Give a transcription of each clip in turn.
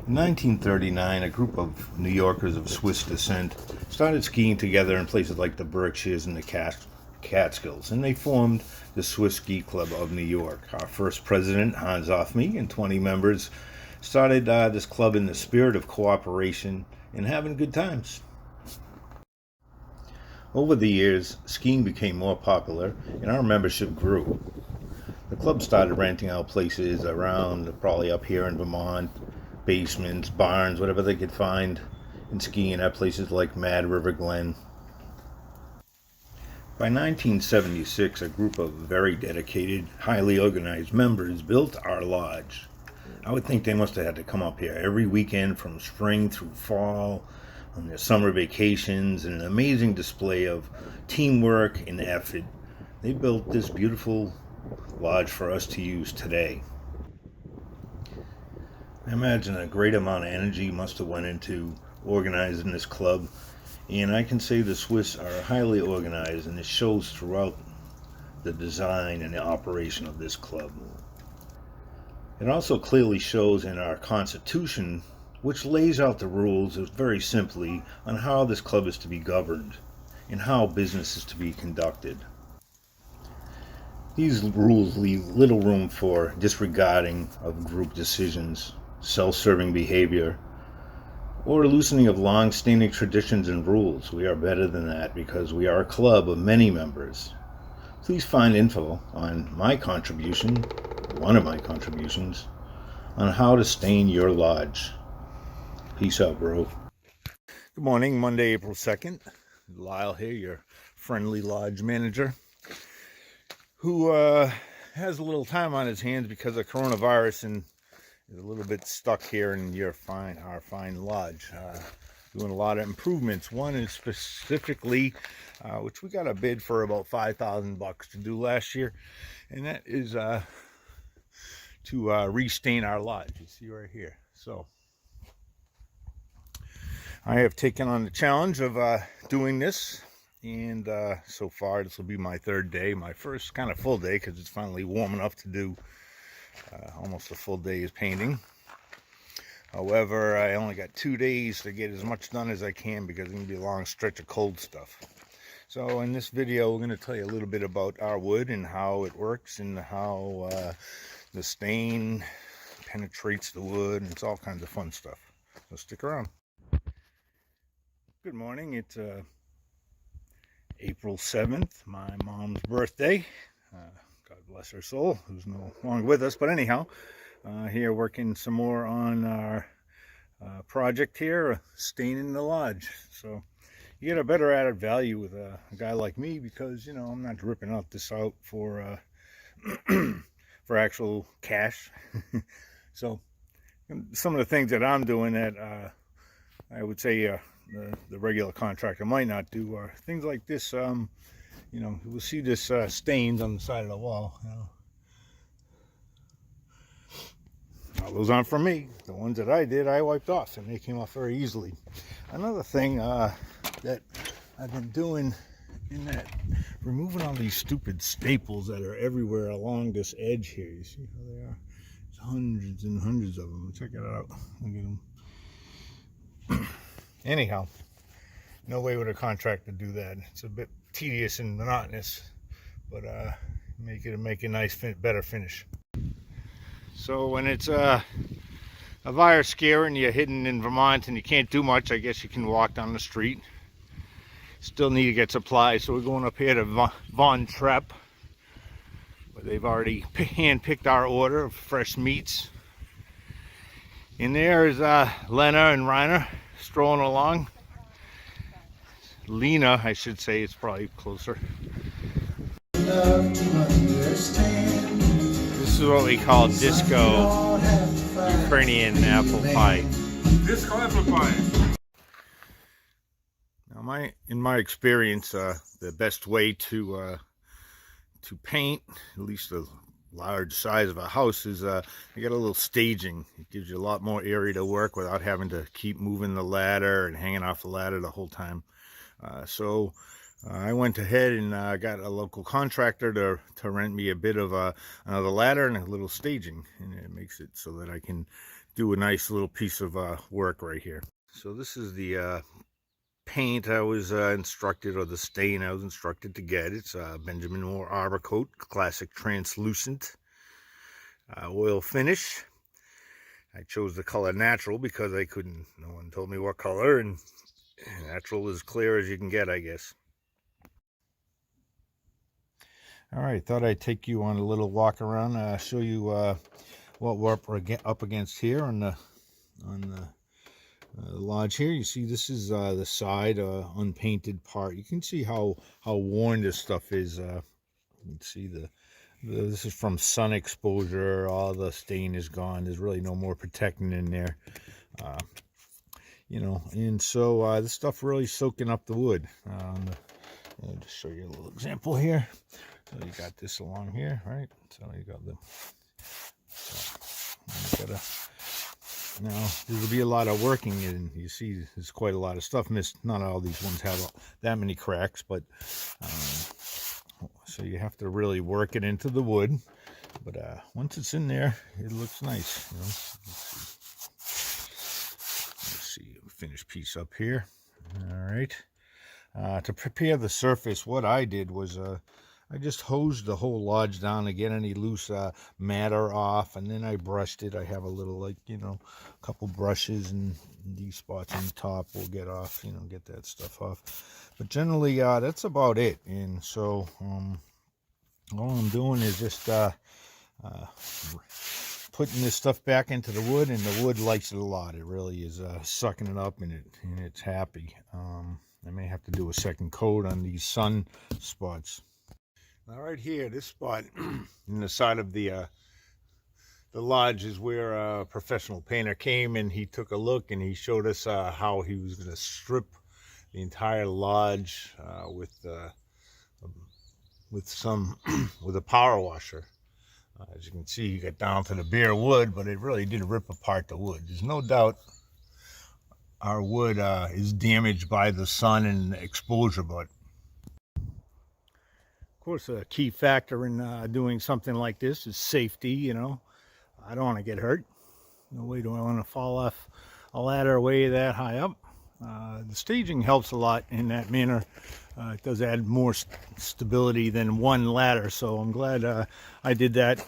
In 1939, a group of New Yorkers of Swiss descent started skiing together in places like the Berkshires and the Catskills, and they formed the Swiss Ski Club of New York. Our first president, Hans Hoffme, and 20 members started this club in the spirit of cooperation and having good times. Over the years, skiing became more popular and our membership grew. The club started renting out places around, probably up here in Vermont, basements, barns, whatever they could find, and skiing at places like Mad River Glen. By 1976, a group of very dedicated, highly organized members built our lodge. I would think they must have had to come up here every weekend from spring through fall on their summer vacations, and an amazing display of teamwork and effort. They built this beautiful lodge for us to use today. I imagine a great amount of energy must have went into organizing this club, and I can say the Swiss are highly organized, and it shows throughout the design and the operation of this club. It also clearly shows in our constitution, which lays out the rules very simply on how this club is to be governed and how business is to be conducted. These rules leave little room for disregarding of group decisions, self-serving behavior, or loosening of long-standing traditions and rules. We are better than that because we are a club of many members. Please find info on my contribution, one of my contributions, on how to stain your lodge. Peace out, bro. Good morning, Monday, April 2nd. Lyle here, your friendly lodge manager, who has a little time on his hands because of coronavirus and is a little bit stuck here in our fine lodge. Doing a lot of improvements. One is specifically, which we got a bid for about $5,000 to do last year, and that is to restain our lodge. You see right here. So I have taken on the challenge of doing this, and so far this will be my third day, my first kind of full day, because it's finally warm enough to do almost a full day's painting. However, I only got 2 days to get as much done as I can because it's going to be a long stretch of cold stuff. So in this video, we're going to tell you a little bit about our wood and how it works and how the stain penetrates the wood, and it's all kinds of fun stuff. So stick around. Good morning. It's April 7th, my mom's birthday. God bless her soul, who's no longer with us. But anyhow, here working some more on our project here, staining the lodge. So you get a better added value with a guy like me because, you know, I'm not ripping this out for for actual cash. So some of the things that I'm doing that I would say the regular contractor might not do are things like this. You know, you will see this stains on the side of the wall. You know. Now, those aren't from me. The ones that I did, I wiped off, and they came off very easily. Another thing that I've been doing in that, removing all these stupid staples that are everywhere along this edge here. You see how they are? There's hundreds and hundreds of them. Check it out. Look at them. Anyhow, no way would a contractor do that. It's a bit tedious and monotonous, but make a nice, better finish. So when it's a virus scare and you're hidden in Vermont and you can't do much, I guess you can walk down the street. Still need to get supplies, so we're going up here to Von Trapp, where they've already hand-picked our order of fresh meats. And there is Lena and Reiner strolling along. Lena, I should say, it's probably closer. This is what we call disco Ukrainian apple pie. Disco apple pie. Now, in my experience, the best way to paint, at least the large size of a house, is you get a little staging. It gives you a lot more area to work without having to keep moving the ladder and hanging off the ladder the whole time. So I went ahead and got a local contractor to rent me a bit of another ladder and a little staging, and it makes it so that I can do a nice little piece of work right here. So this is the paint I was instructed, or the stain I was instructed to get. It's Benjamin Moore Arbor Coat Classic Translucent oil finish. I chose the color natural because no one told me what color, and natural is clear as you can get, I guess. All right, thought I'd take you on a little walk around, show you what we're up against here on the lodge here. You see, this is the side unpainted part. You can see how worn this stuff is. You can see this is from sun exposure. All the stain is gone. There's really no more protecting in there. You know, and so this stuff really soaking up the wood. I'll just show you a little example here. So you got this along here, right? So you got now there'll be a lot of working, and you see there's quite a lot of stuff missed. Not all these ones have that many cracks, but so you have to really work it into the wood. But once it's in there, it looks nice. You know? Let's see a finished piece up here. All right. To prepare the surface, what I did was I just hosed the whole lodge down to get any loose matter off, and then I brushed it. I have a little, like, you know, a couple brushes, and these spots on the top will get off, you know, get that stuff off. But generally, that's about it. And so all I'm doing is just putting this stuff back into the wood, and the wood likes it a lot. It really is sucking it up, and it's happy. I may have to do a second coat on these sun spots. Now right here, this spot in the side of the lodge is where a professional painter came, and he took a look, and he showed us how he was going to strip the entire lodge with a power washer. As you can see, you got down to the bare wood, but it really did rip apart the wood. There's no doubt our wood is damaged by the sun and exposure, but of course a key factor in doing something like this is safety. You know, I don't want to get hurt. No way do I want to fall off a ladder way that high up. The staging helps a lot in that manner. It does add more stability than one ladder, so I'm glad I did that.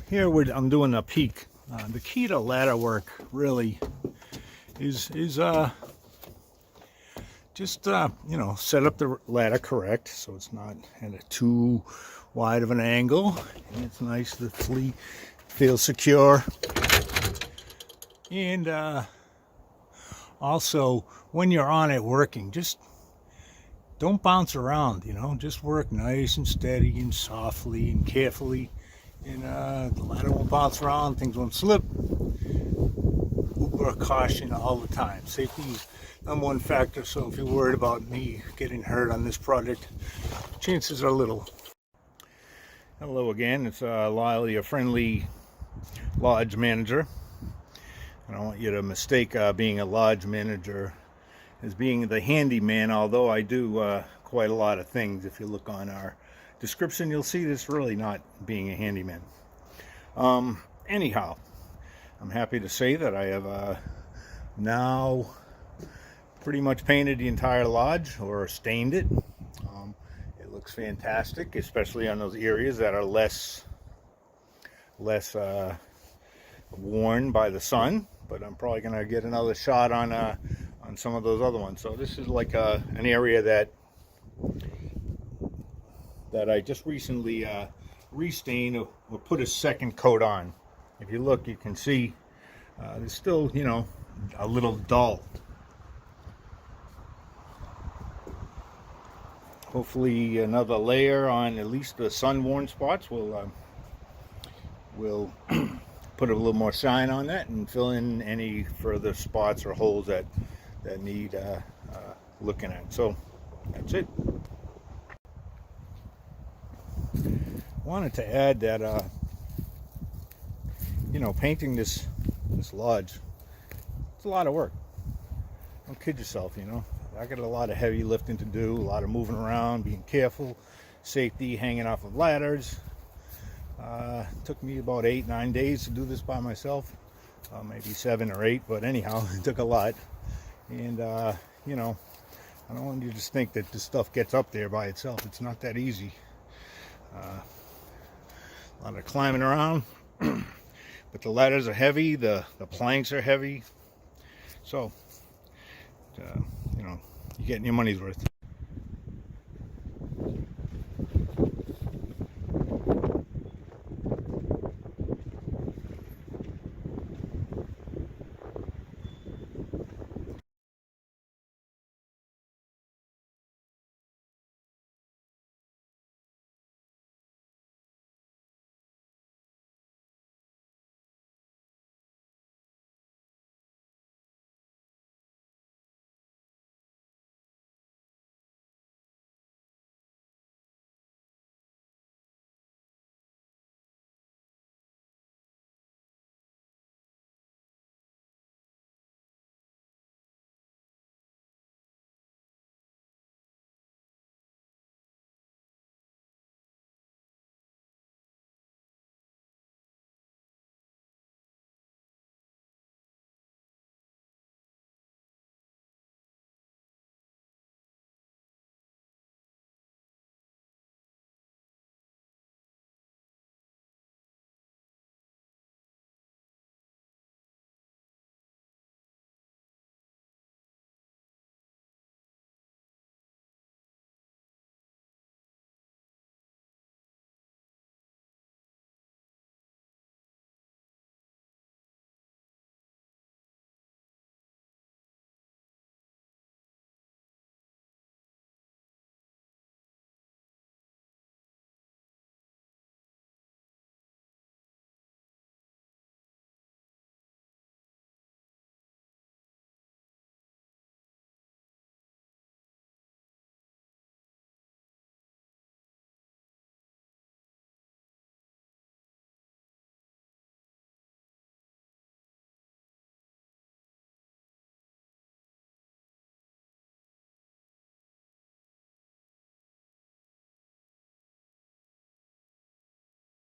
Here I'm doing a peak. The key to ladder work really is just you know, set up the ladder correct so it's not at a too wide of an angle, and it's nice to feel secure. And also, when you're on it working, just don't bounce around, you know, just work nice and steady and softly and carefully, and the ladder won't bounce around, things won't slip. Uber caution all the time. Safety is number one factor, so if you're worried about me getting hurt on this project, chances are little. Hello again, it's Lyle, your friendly lodge manager. I don't want you to mistake being a lodge manager as being the handyman, although I do quite a lot of things. If you look on our description, you'll see this really not being a handyman. Anyhow, I'm happy to say that I have now pretty much painted the entire lodge, or stained it. It looks fantastic, especially on those areas that are less worn by the sun. But I'm probably going to get another shot on some of those other ones. So this is like an area that I just recently restained or put a second coat on. If you look, you can see there's still, you know, a little dull. Hopefully another layer on at least the sun-worn spots will put a little more shine on that and fill in any further spots or holes that need looking at. So that's it. Wanted to add that you know, painting this lodge, it's a lot of work. Don't kid yourself, you know. I got a lot of heavy lifting to do, a lot of moving around, being careful, safety, hanging off of ladders. Took me about 8-9 days to do this by myself. maybe 7 or 8, but anyhow, it took a lot. And you know, I don't want you to just think that this stuff gets up there by itself. It's not that easy. A lot of climbing around, but the ladders are heavy, the planks are heavy, so you know, you're getting your money's worth.